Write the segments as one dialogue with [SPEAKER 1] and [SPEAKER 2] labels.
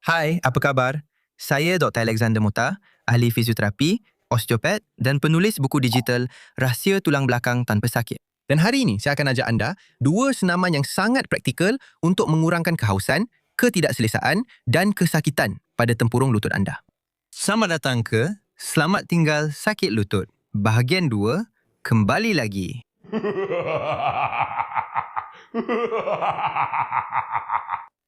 [SPEAKER 1] Hai, apa khabar? Saya Dr. Alexander Muta, ahli fizioterapi, osteopat dan penulis buku digital Rahsia Tulang Belakang Tanpa Sakit. Dan hari ini saya akan ajak anda dua senaman yang sangat praktikal untuk mengurangkan kehausan, ketidakselesaan dan kesakitan pada tempurung lutut anda. Selamat datang ke Selamat Tinggal Sakit Lutut. Bahagian 2, kembali lagi.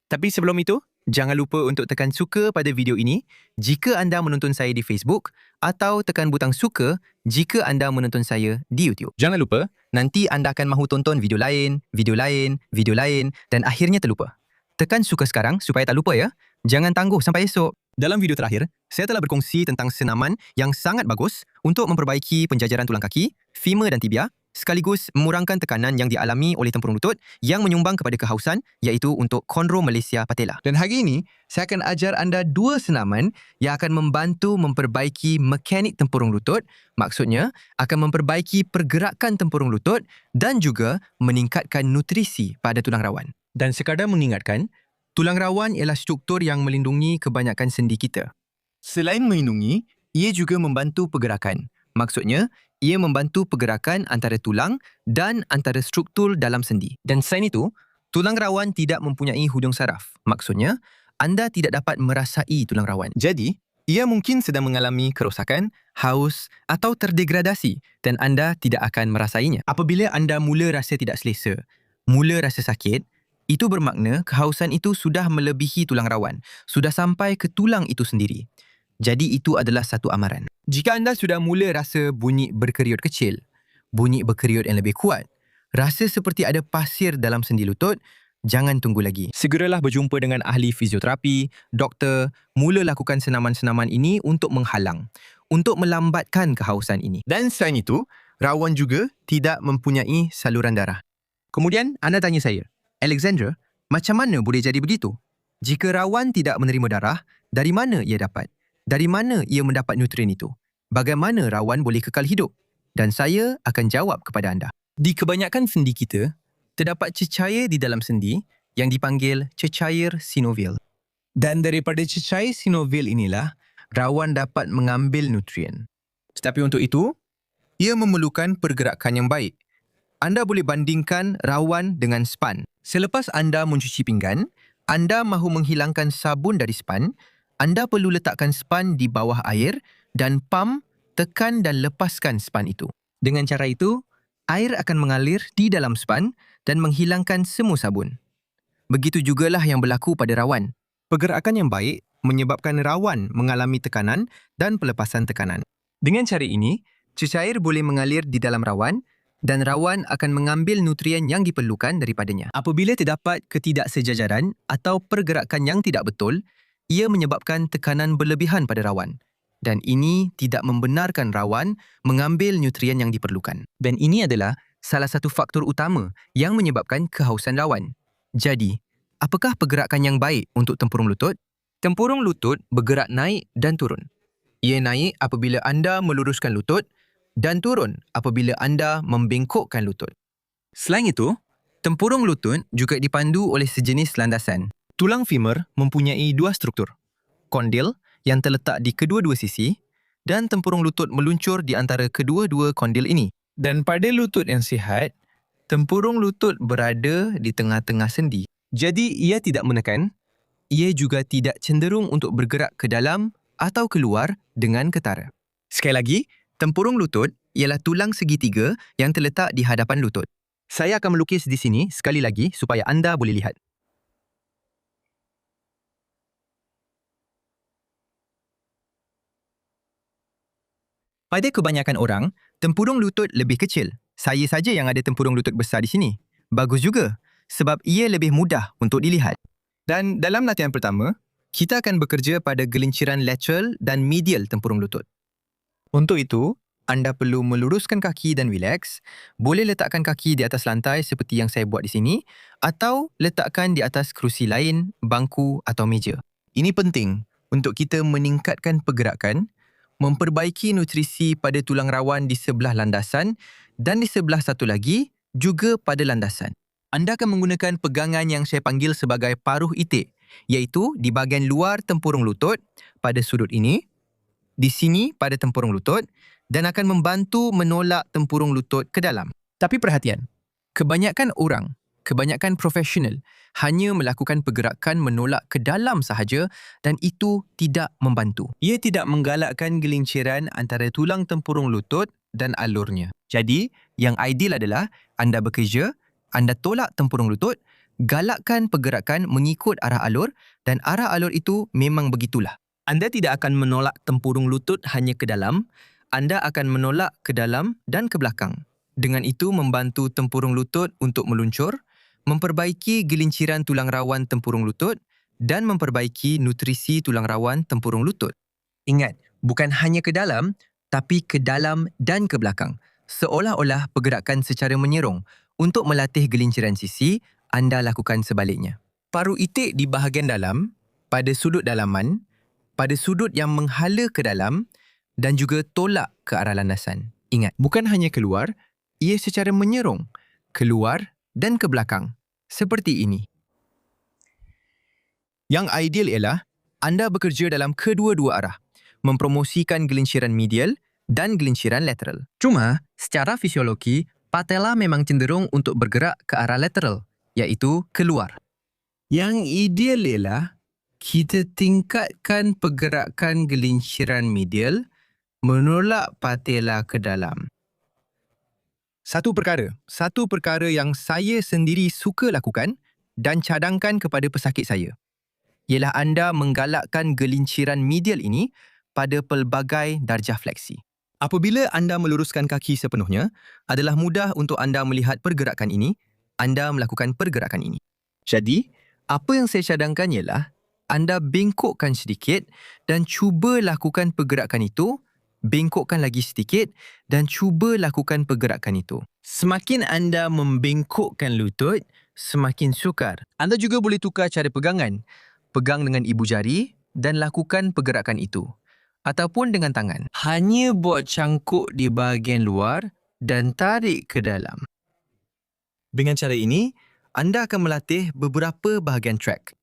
[SPEAKER 1] Tapi sebelum itu, jangan lupa untuk tekan suka pada video ini jika anda menonton saya di Facebook atau tekan butang suka jika anda menonton saya di YouTube. Jangan lupa, nanti anda akan mahu tonton video lain, dan akhirnya terlupa. Tekan suka sekarang supaya tak lupa ya. Jangan tangguh sampai esok. Dalam video terakhir, saya telah berkongsi tentang senaman yang sangat bagus untuk memperbaiki penjajaran tulang kaki, femur dan tibia, sekaligus mengurangkan tekanan yang dialami oleh tempurung lutut yang menyumbang kepada kehausan, iaitu untuk chondromalacia patella. Dan hari ini, saya akan ajar anda dua senaman yang akan membantu memperbaiki mekanik tempurung lutut, maksudnya akan memperbaiki pergerakan tempurung lutut dan juga meningkatkan nutrisi pada tulang rawan. Dan sekadar mengingatkan, tulang rawan ialah struktur yang melindungi kebanyakan sendi kita. Selain melindungi, ia juga membantu pergerakan. Maksudnya, ia membantu pergerakan antara tulang dan antara struktur dalam sendi. Dan selain itu, tulang rawan tidak mempunyai hujung saraf. Maksudnya, anda tidak dapat merasai tulang rawan. Jadi, ia mungkin sedang mengalami kerosakan, haus atau terdegradasi dan anda tidak akan merasainya. Apabila anda mula rasa tidak selesa, mula rasa sakit, itu bermakna kehausan itu sudah melebihi tulang rawan, sudah sampai ke tulang itu sendiri. Jadi itu adalah satu amaran. Jika anda sudah mula rasa bunyi berkeriut kecil, bunyi berkeriut yang lebih kuat, rasa seperti ada pasir dalam sendi lutut, jangan tunggu lagi. Segeralah berjumpa dengan ahli fizioterapi, doktor, mula lakukan senaman-senaman ini untuk menghalang, untuk melambatkan kehausan ini. Dan selain itu, rawan juga tidak mempunyai saluran darah. Kemudian anda tanya saya, Alexandra, macam mana boleh jadi begitu? Jika rawan tidak menerima darah, dari mana ia dapat? Dari mana ia mendapat nutrien itu? Bagaimana rawan boleh kekal hidup? Dan saya akan jawab kepada anda. Di kebanyakan sendi kita, terdapat cecair di dalam sendi yang dipanggil cecair sinovial. Dan daripada cecair sinovial inilah, rawan dapat mengambil nutrien. Tetapi untuk itu, ia memerlukan pergerakan yang baik. Anda boleh bandingkan rawan dengan span. Selepas anda mencuci pinggan, anda mahu menghilangkan sabun dari span, anda perlu letakkan span di bawah air dan pam, tekan dan lepaskan span itu. Dengan cara itu, air akan mengalir di dalam span dan menghilangkan semua sabun. Begitu jugalah yang berlaku pada rawan. Pergerakan yang baik menyebabkan rawan mengalami tekanan dan pelepasan tekanan. Dengan cara ini, cecair boleh mengalir di dalam rawan dan rawan akan mengambil nutrien yang diperlukan daripadanya. Apabila terdapat ketidaksejajaran atau pergerakan yang tidak betul, ia menyebabkan tekanan berlebihan pada rawan. Dan ini tidak membenarkan rawan mengambil nutrien yang diperlukan. Dan ini adalah salah satu faktor utama yang menyebabkan kehausan rawan. Jadi, apakah pergerakan yang baik untuk tempurung lutut? Tempurung lutut bergerak naik dan turun. Ia naik apabila anda meluruskan lutut dan turun apabila anda membengkokkan lutut. Selain itu, tempurung lutut juga dipandu oleh sejenis landasan. Tulang femur mempunyai dua struktur, kondil yang terletak di kedua-dua sisi dan tempurung lutut meluncur di antara kedua-dua kondil ini. Dan pada lutut yang sihat, tempurung lutut berada di tengah-tengah sendi. Jadi ia tidak menekan, ia juga tidak cenderung untuk bergerak ke dalam atau keluar dengan ketara. Sekali lagi, tempurung lutut ialah tulang segitiga yang terletak di hadapan lutut. Saya akan melukis di sini sekali lagi supaya anda boleh lihat. Pada kebanyakan orang, tempurung lutut lebih kecil. Saya saja yang ada tempurung lutut besar di sini. Bagus juga, sebab ia lebih mudah untuk dilihat. Dan dalam latihan pertama, kita akan bekerja pada gelinciran lateral dan medial tempurung lutut. Untuk itu, anda perlu meluruskan kaki dan relax. Boleh letakkan kaki di atas lantai seperti yang saya buat di sini atau letakkan di atas kerusi lain, bangku atau meja. Ini penting untuk kita meningkatkan pergerakan, memperbaiki nutrisi pada tulang rawan di sebelah landasan dan di sebelah satu lagi juga pada landasan. Anda akan menggunakan pegangan yang saya panggil sebagai paruh itik iaitu di bahagian luar tempurung lutut pada sudut ini, di sini pada tempurung lutut dan akan membantu menolak tempurung lutut ke dalam. Tapi perhatian, kebanyakan orang, kebanyakan profesional hanya melakukan pergerakan menolak ke dalam sahaja dan itu tidak membantu. Ia tidak menggalakkan gelinciran antara tulang tempurung lutut dan alurnya. Jadi, yang ideal adalah anda bekerja, anda tolak tempurung lutut, galakkan pergerakan mengikut arah alur dan arah alur itu memang begitulah. Anda tidak akan menolak tempurung lutut hanya ke dalam, anda akan menolak ke dalam dan ke belakang. Dengan itu membantu tempurung lutut untuk meluncur, memperbaiki gelinciran tulang rawan tempurung lutut dan memperbaiki nutrisi tulang rawan tempurung lutut. Ingat, bukan hanya ke dalam, tapi ke dalam dan ke belakang. Seolah-olah pergerakan secara menyerong. Untuk melatih gelinciran sisi, anda lakukan sebaliknya. Paruh itik di bahagian dalam, pada sudut dalaman, pada sudut yang menghala ke dalam dan juga tolak ke arah landasan. Ingat, bukan hanya keluar, ia secara menyerong, keluar dan ke belakang. Seperti ini. Yang ideal ialah anda bekerja dalam kedua-dua arah, mempromosikan gelinciran medial dan gelinciran lateral. Cuma, secara fisiologi, patella memang cenderung untuk bergerak ke arah lateral, iaitu keluar. Yang ideal ialah kita tingkatkan pergerakan gelinciran medial menolak patella ke dalam. Satu perkara yang saya sendiri suka lakukan dan cadangkan kepada pesakit saya ialah anda menggalakkan gelinciran medial ini pada pelbagai darjah fleksi. Apabila anda meluruskan kaki sepenuhnya, adalah mudah untuk anda melihat pergerakan ini, anda melakukan pergerakan ini. Jadi, apa yang saya cadangkan ialah anda bengkokkan sedikit dan cuba lakukan pergerakan itu, bengkokkan lagi sedikit dan cuba lakukan pergerakan itu. Semakin anda membengkokkan lutut, semakin sukar. Anda juga boleh tukar cara pegangan. Pegang dengan ibu jari dan lakukan pergerakan itu. Ataupun dengan tangan. Hanya buat cangkuk di bahagian luar dan tarik ke dalam. Dengan cara ini, anda akan melatih beberapa bahagian track.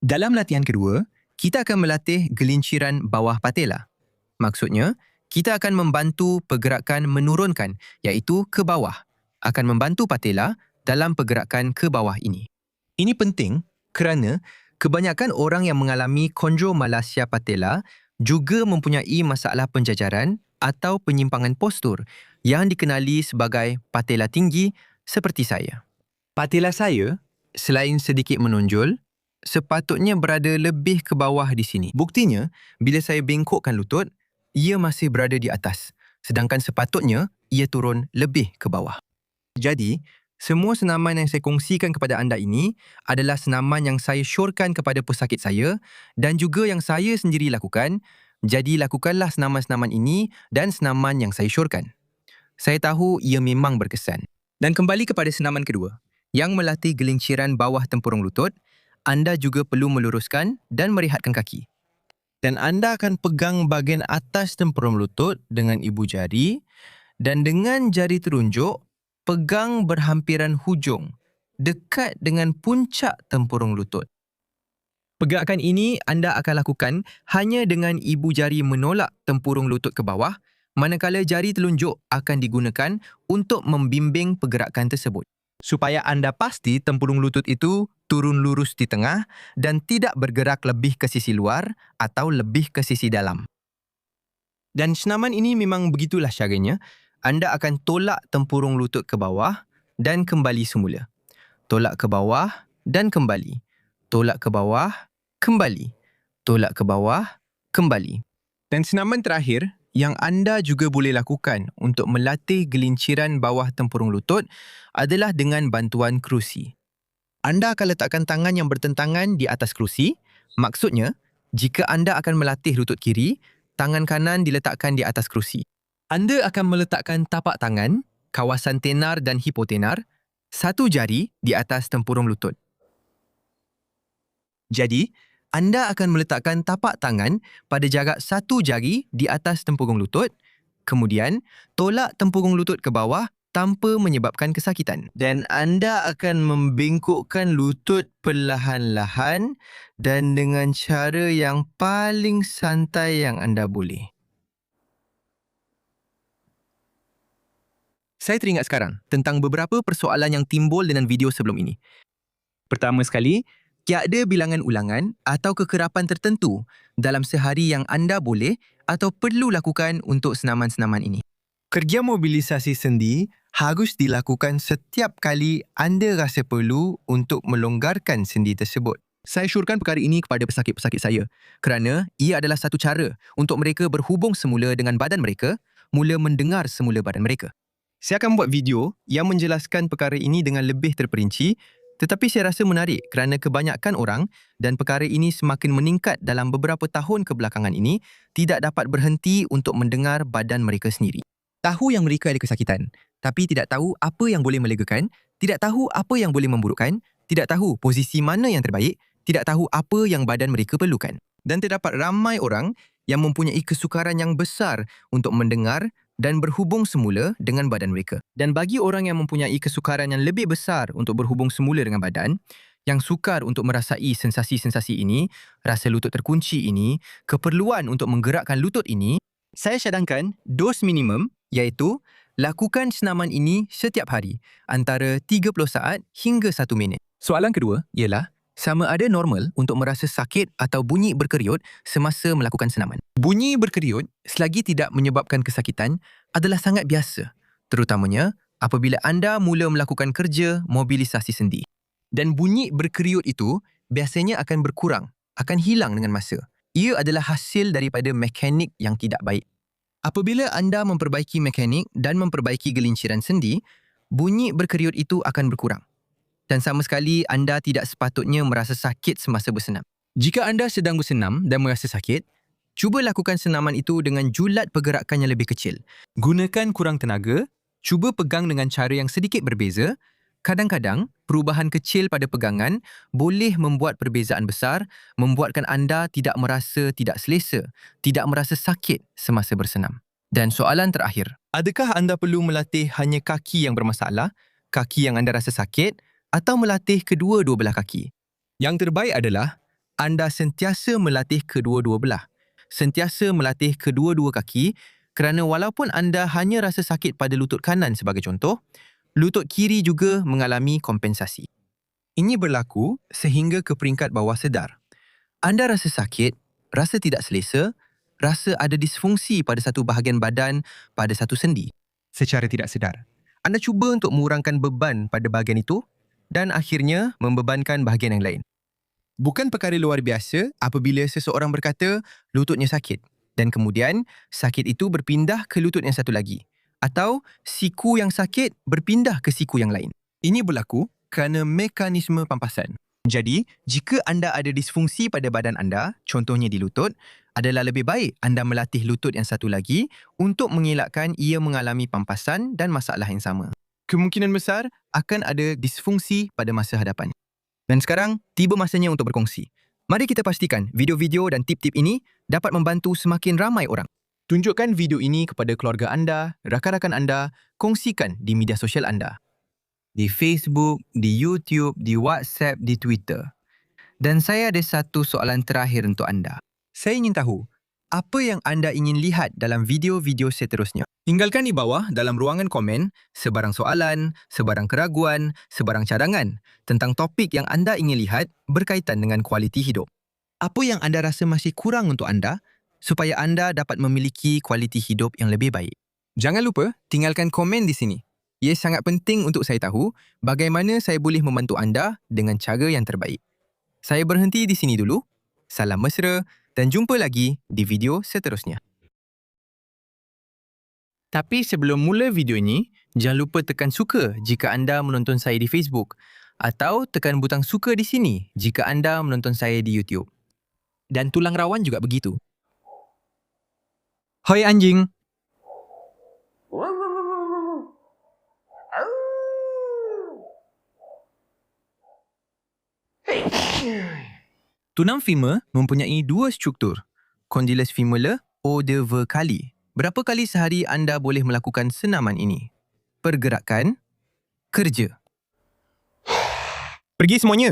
[SPEAKER 1] Dalam latihan kedua, kita akan melatih gelinciran bawah patella. Maksudnya, kita akan membantu pergerakan menurunkan, iaitu ke bawah. Akan membantu patella dalam pergerakan ke bawah ini. Ini penting kerana kebanyakan orang yang mengalami chondromalacia patella juga mempunyai masalah penjajaran atau penyimpangan postur yang dikenali sebagai patella tinggi seperti saya. Patella saya, selain sedikit menonjol, sepatutnya berada lebih ke bawah di sini. Buktinya, bila saya bengkokkan lutut, ia masih berada di atas, sedangkan sepatutnya ia turun lebih ke bawah. Jadi, semua senaman yang saya kongsikan kepada anda ini adalah senaman yang saya syorkan kepada pesakit saya dan juga yang saya sendiri lakukan. Jadi, lakukanlah senaman-senaman ini dan senaman yang saya syorkan. Saya tahu ia memang berkesan. Dan kembali kepada senaman kedua, yang melatih gelinciran bawah tempurung lutut, anda juga perlu meluruskan dan merehatkan kaki. Dan anda akan pegang bahagian atas tempurung lutut dengan ibu jari dan dengan jari telunjuk, pegang berhampiran hujung dekat dengan puncak tempurung lutut. Pergerakan ini anda akan lakukan hanya dengan ibu jari menolak tempurung lutut ke bawah, manakala jari telunjuk akan digunakan untuk membimbing pergerakan tersebut. Supaya anda pasti tempurung lutut itu turun lurus di tengah dan tidak bergerak lebih ke sisi luar atau lebih ke sisi dalam. Dan senaman ini memang begitulah caranya. Anda akan tolak tempurung lutut ke bawah dan kembali semula. Tolak ke bawah dan kembali. Tolak ke bawah, kembali. Tolak ke bawah, kembali. Dan senaman terakhir yang anda juga boleh lakukan untuk melatih gelinciran bawah tempurung lutut adalah dengan bantuan kerusi. Anda akan letakkan tangan yang bertentangan di atas kerusi. Maksudnya, jika anda akan melatih lutut kiri, tangan kanan diletakkan di atas kerusi. Anda akan meletakkan tapak tangan, kawasan tenar dan hipotenar, satu jari di atas tempurung lutut. Jadi, anda akan meletakkan tapak tangan pada jarak satu jari di atas tempurung lutut, kemudian tolak tempurung lutut ke bawah tanpa menyebabkan kesakitan. Dan anda akan membengkokkan lutut perlahan-lahan dan dengan cara yang paling santai yang anda boleh. Saya teringat sekarang tentang beberapa persoalan yang timbul dengan video sebelum ini. Pertama sekali, tiada bilangan ulangan atau kekerapan tertentu dalam sehari yang anda boleh atau perlu lakukan untuk senaman-senaman ini. Kerja mobilisasi sendi harus dilakukan setiap kali anda rasa perlu untuk melonggarkan sendi tersebut. Saya syorkan perkara ini kepada pesakit-pesakit saya kerana ia adalah satu cara untuk mereka berhubung semula dengan badan mereka, mula mendengar semula badan mereka. Saya akan buat video yang menjelaskan perkara ini dengan lebih terperinci, tetapi saya rasa menarik kerana kebanyakan orang dan perkara ini semakin meningkat dalam beberapa tahun kebelakangan ini tidak dapat berhenti untuk mendengar badan mereka sendiri. Tahu yang mereka ada kesakitan, tapi tidak tahu apa yang boleh melegakan, tidak tahu apa yang boleh memburukkan, tidak tahu posisi mana yang terbaik, tidak tahu apa yang badan mereka perlukan. Dan terdapat ramai orang yang mempunyai kesukaran yang besar untuk mendengar dan berhubung semula dengan badan mereka. Dan bagi orang yang mempunyai kesukaran yang lebih besar untuk berhubung semula dengan badan, yang sukar untuk merasai sensasi-sensasi ini, rasa lutut terkunci ini, keperluan untuk menggerakkan lutut ini, saya cadangkan dos minimum iaitu lakukan senaman ini setiap hari antara 30 saat hingga 1 minit. Soalan kedua ialah, sama ada normal untuk merasa sakit atau bunyi berkeriut semasa melakukan senaman. Bunyi berkeriut selagi tidak menyebabkan kesakitan adalah sangat biasa, terutamanya apabila anda mula melakukan kerja mobilisasi sendi. Dan bunyi berkeriut itu biasanya akan berkurang, akan hilang dengan masa. Ia adalah hasil daripada mekanik yang tidak baik. Apabila anda memperbaiki mekanik dan memperbaiki gelinciran sendi, bunyi berkeriut itu akan berkurang. Dan sama sekali anda tidak sepatutnya merasa sakit semasa bersenam. Jika anda sedang bersenam dan merasa sakit, cuba lakukan senaman itu dengan julat pergerakan yang lebih kecil. Gunakan kurang tenaga, cuba pegang dengan cara yang sedikit berbeza. Kadang-kadang, perubahan kecil pada pegangan boleh membuat perbezaan besar, membuatkan anda tidak merasa tidak selesa, tidak merasa sakit semasa bersenam. Dan soalan terakhir, adakah anda perlu melatih hanya kaki yang bermasalah, kaki yang anda rasa sakit, atau melatih kedua-dua belah kaki? Yang terbaik adalah anda sentiasa melatih kedua-dua belah. Sentiasa melatih kedua-dua kaki kerana walaupun anda hanya rasa sakit pada lutut kanan sebagai contoh, lutut kiri juga mengalami kompensasi. Ini berlaku sehingga ke peringkat bawah sedar. Anda rasa sakit, rasa tidak selesa, rasa ada disfungsi pada satu bahagian badan pada satu sendi. Secara tidak sedar, anda cuba untuk mengurangkan beban pada bahagian itu dan akhirnya membebankan bahagian yang lain. Bukan perkara luar biasa apabila seseorang berkata lututnya sakit dan kemudian sakit itu berpindah ke lutut yang satu lagi atau siku yang sakit berpindah ke siku yang lain. Ini berlaku kerana mekanisme pampasan. Jadi, jika anda ada disfungsi pada badan anda, contohnya di lutut, adalah lebih baik anda melatih lutut yang satu lagi untuk mengelakkan ia mengalami pampasan dan masalah yang sama. Kemungkinan besar akan ada disfungsi pada masa hadapan. Dan sekarang, tiba masanya untuk berkongsi. Mari kita pastikan video-video dan tip-tip ini dapat membantu semakin ramai orang. Tunjukkan video ini kepada keluarga anda, rakan-rakan anda, kongsikan di media sosial anda. Di Facebook, di YouTube, di WhatsApp, di Twitter. Dan saya ada satu soalan terakhir untuk anda. Saya ingin tahu, apa yang anda ingin lihat dalam video-video seterusnya? Tinggalkan di bawah dalam ruangan komen sebarang soalan, sebarang keraguan, sebarang cadangan tentang topik yang anda ingin lihat berkaitan dengan kualiti hidup. Apa yang anda rasa masih kurang untuk anda supaya anda dapat memiliki kualiti hidup yang lebih baik? Jangan lupa tinggalkan komen di sini. Ia sangat penting untuk saya tahu bagaimana saya boleh membantu anda dengan cara yang terbaik. Saya berhenti di sini dulu. Salam mesra dan jumpa lagi di video seterusnya. Tapi sebelum mula video ini, jangan lupa tekan suka jika anda menonton saya di Facebook atau tekan butang suka di sini jika anda menonton saya di YouTube. Dan tulang rawan juga begitu. Hoi anjing! Tunang femur mempunyai dua struktur, condylus femula o de verkali. Berapa kali sehari anda boleh melakukan senaman ini? pergerakan, kerja. Pergi semuanya.